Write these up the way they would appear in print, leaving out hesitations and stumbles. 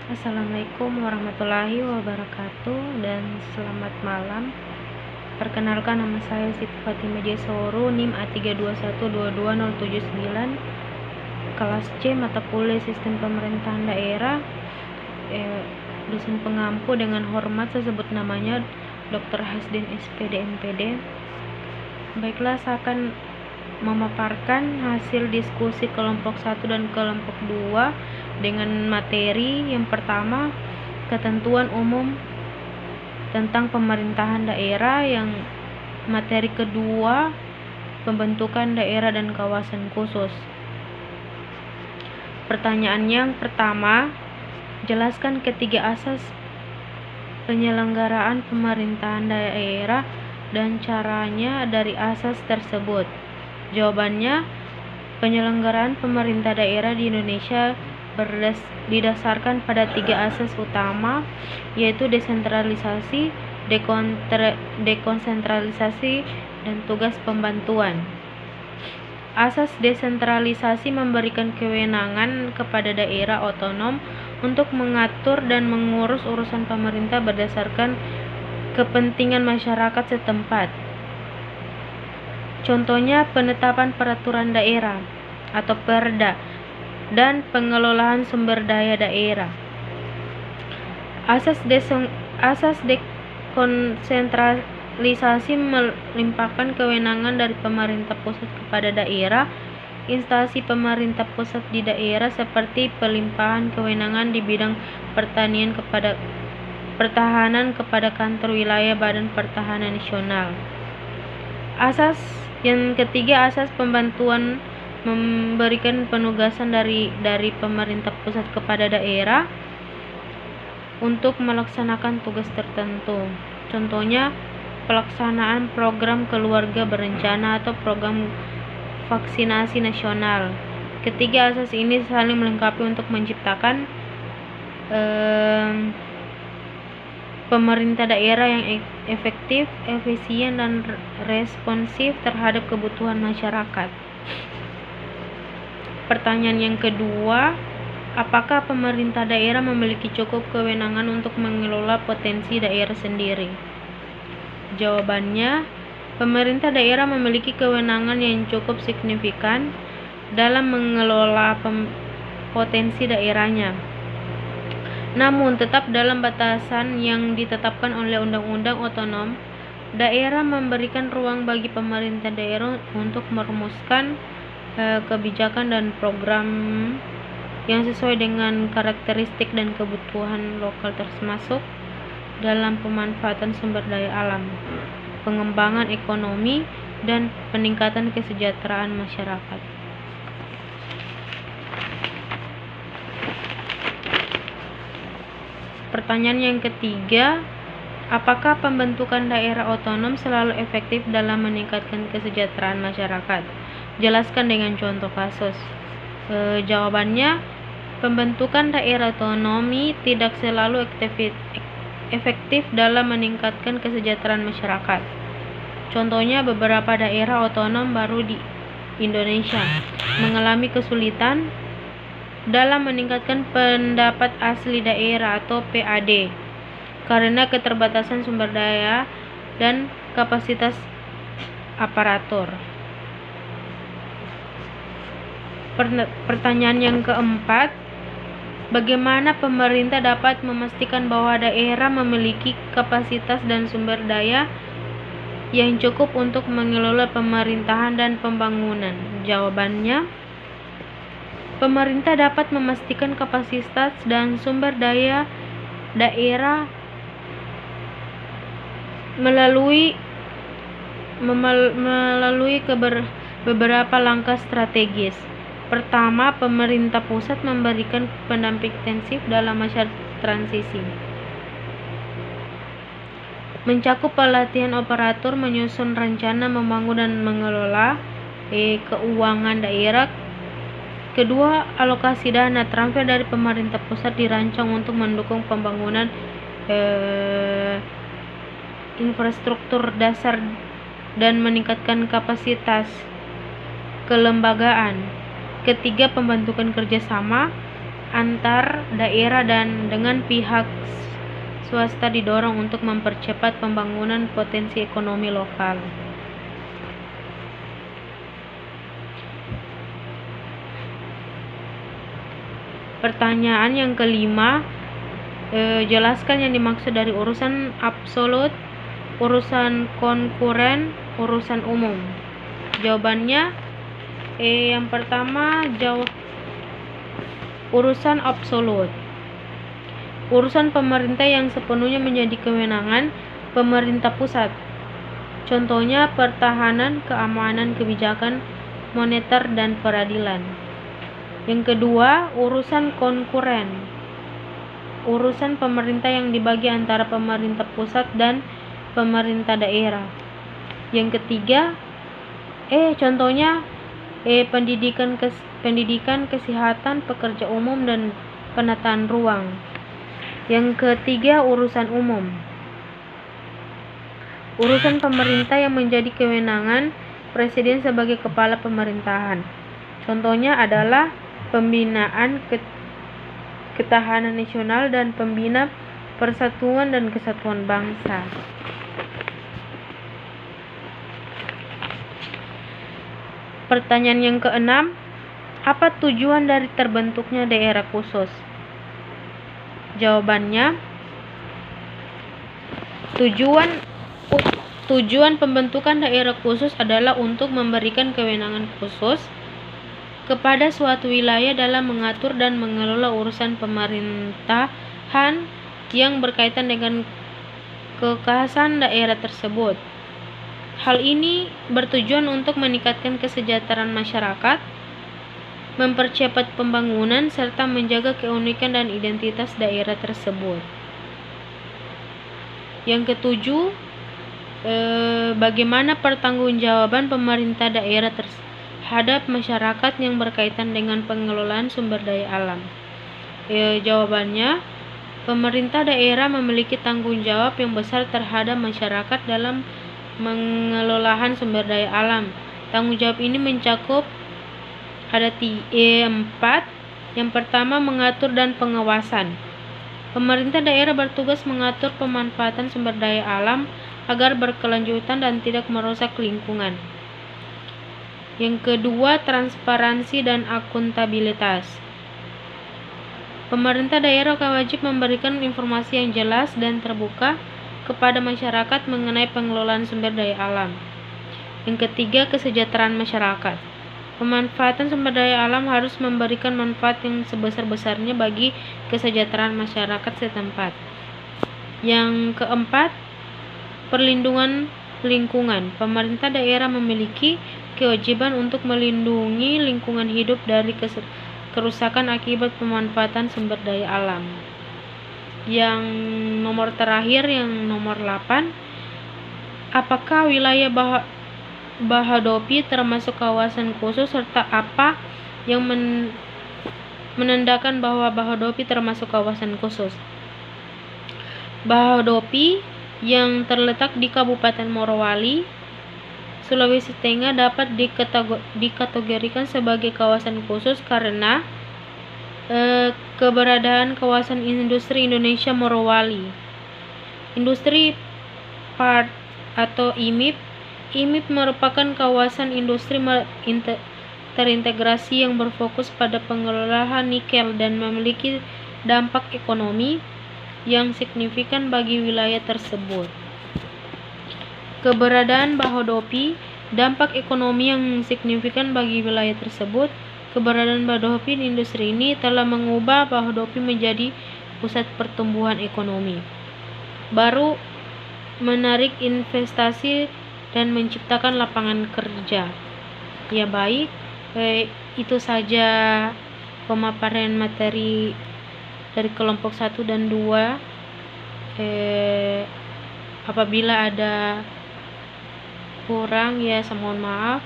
Assalamualaikum warahmatullahi wabarakatuh dan selamat malam. Perkenalkan, nama saya Siti Fatimah Jesoro, NIM A321222079, kelas C mata kuliah Sistem Pemerintahan Daerah, dosen pengampu. Dengan hormat saya sebut namanya Dr. Hasdin SPD MPD. Baiklah, saya akan memaparkan hasil diskusi kelompok 1 dan kelompok 2 dengan materi yang pertama, ketentuan umum tentang pemerintahan daerah, yang materi kedua, pembentukan daerah dan kawasan khusus. Pertanyaan yang pertama, jelaskan ketiga asas penyelenggaraan pemerintahan daerah dan caranya dari asas tersebut. Jawabannya, penyelenggaraan pemerintah daerah di Indonesia didasarkan pada tiga asas utama, yaitu desentralisasi, dekonsentralisasi, dan tugas pembantuan. Asas desentralisasi memberikan kewenangan kepada daerah otonom untuk mengatur dan mengurus urusan pemerintah berdasarkan kepentingan masyarakat setempat. Contohnya penetapan peraturan daerah atau Perda dan pengelolaan sumber daya daerah. Asas dekonsentralisasi melimpahkan kewenangan dari pemerintah pusat kepada daerah. Instansi pemerintah pusat di daerah seperti pelimpahan kewenangan di bidang pertahanan kepada kantor wilayah Badan Pertahanan Nasional. Asas yang ketiga, asas pembantuan memberikan penugasan dari pemerintah pusat kepada daerah untuk melaksanakan tugas tertentu. Contohnya pelaksanaan program keluarga berencana atau program vaksinasi nasional. Ketiga asas ini saling melengkapi untuk menciptakan pemerintah daerah yang efektif, efisien, dan responsif terhadap kebutuhan masyarakat. Pertanyaan yang kedua, apakah pemerintah daerah memiliki cukup kewenangan untuk mengelola potensi daerah sendiri? Jawabannya, pemerintah daerah memiliki kewenangan yang cukup signifikan dalam mengelola potensi daerahnya. Namun, tetap dalam batasan yang ditetapkan oleh Undang-Undang Otonom Daerah memberikan ruang bagi pemerintah daerah untuk merumuskan kebijakan dan program yang sesuai dengan karakteristik dan kebutuhan lokal, termasuk dalam pemanfaatan sumber daya alam, pengembangan ekonomi, dan peningkatan kesejahteraan masyarakat. Pertanyaan yang ketiga, apakah pembentukan daerah otonom selalu efektif dalam meningkatkan kesejahteraan masyarakat? Jelaskan dengan contoh kasus. Jawabannya, pembentukan daerah otonomi tidak selalu efektif dalam meningkatkan kesejahteraan masyarakat. Contohnya, beberapa daerah otonom baru di Indonesia mengalami kesulitan dalam meningkatkan pendapat asli daerah atau PAD karena keterbatasan sumber daya dan kapasitas aparatur. Pertanyaan yang keempat, bagaimana pemerintah dapat memastikan bahwa daerah memiliki kapasitas dan sumber daya yang cukup untuk mengelola pemerintahan dan pembangunan? Jawabannya, pemerintah dapat memastikan kapasitas dan sumber daya daerah melalui beberapa langkah strategis. Pertama, pemerintah pusat memberikan pendamping intensif dalam masa transisi, mencakup pelatihan operator, menyusun rencana, membangun dan mengelola keuangan daerah. Kedua, alokasi dana transfer dari pemerintah pusat dirancang untuk mendukung pembangunan infrastruktur dasar dan meningkatkan kapasitas kelembagaan. Ketiga, pembentukan kerjasama antar daerah dan dengan pihak swasta didorong untuk mempercepat pembangunan potensi ekonomi lokal. Pertanyaan yang kelima, jelaskan yang dimaksud dari urusan absolut, urusan konkuren, urusan umum. Jawabannya, yang pertama urusan absolut. Urusan pemerintah yang sepenuhnya menjadi kewenangan pemerintah pusat. Contohnya pertahanan, keamanan, kebijakan moneter, dan peradilan. Yang kedua, urusan konkuren. Urusan pemerintah yang dibagi antara pemerintah pusat dan pemerintah daerah. Yang ketiga, contohnya pendidikan, kesehatan, pekerja umum, dan penataan ruang. Yang ketiga, urusan umum. Urusan pemerintah yang menjadi kewenangan presiden sebagai kepala pemerintahan. Contohnya adalah pembinaan ketahanan nasional dan pembina persatuan dan kesatuan bangsa. Pertanyaan yang keenam, apa tujuan dari terbentuknya daerah khusus? Jawabannya, tujuan pembentukan daerah khusus adalah untuk memberikan kewenangan khusus kepada suatu wilayah dalam mengatur dan mengelola urusan pemerintahan yang berkaitan dengan kekhasan daerah tersebut. Hal ini bertujuan untuk meningkatkan kesejahteraan masyarakat, mempercepat pembangunan, serta menjaga keunikan dan identitas daerah tersebut. Yang ketujuh, bagaimana pertanggungjawaban pemerintah daerah terhadap masyarakat yang berkaitan dengan pengelolaan sumber daya alam. Jawabannya, pemerintah daerah memiliki tanggung jawab yang besar terhadap masyarakat dalam mengelola sumber daya alam. Tanggung jawab ini mencakup ada 4. Yang pertama, mengatur dan pengawasan. Pemerintah daerah bertugas mengatur pemanfaatan sumber daya alam agar berkelanjutan dan tidak merusak lingkungan. Yang kedua, transparansi dan akuntabilitas. Pemerintah daerah wajib memberikan informasi yang jelas dan terbuka kepada masyarakat mengenai pengelolaan sumber daya alam. Yang ketiga, kesejahteraan masyarakat. Pemanfaatan sumber daya alam harus memberikan manfaat yang sebesar-besarnya bagi kesejahteraan masyarakat setempat. Yang keempat, perlindungan lingkungan. Pemerintah daerah memiliki kewajiban untuk melindungi lingkungan hidup dari kerusakan akibat pemanfaatan sumber daya alam. Yang nomor terakhir, yang nomor 8, apakah wilayah Bahodopi termasuk kawasan khusus, serta apa yang menandakan bahwa Bahodopi termasuk kawasan khusus? Bahodopi yang terletak di Kabupaten Morowali, Sulawesi Tengah dapat dikategorikan sebagai kawasan khusus karena keberadaan kawasan industri Indonesia Morowali. Industri Park atau IMIP. IMIP merupakan kawasan industri terintegrasi yang berfokus pada pengelolaan nikel dan memiliki dampak ekonomi yang signifikan bagi wilayah tersebut. Keberadaan Bahodopi, dampak ekonomi yang signifikan bagi wilayah tersebut. Keberadaan Bahodopi di industri ini telah mengubah Bahodopi menjadi pusat pertumbuhan ekonomi baru, menarik investasi, dan menciptakan lapangan kerja. Ya baik, itu saja pemaparan materi dari kelompok 1 dan 2. Apabila ada kurang, ya saya mohon maaf.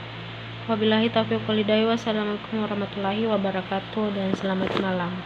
Wabillahi taufiq wal hidayah. Wassalamualaikum warahmatullahi wabarakatuh dan selamat malam.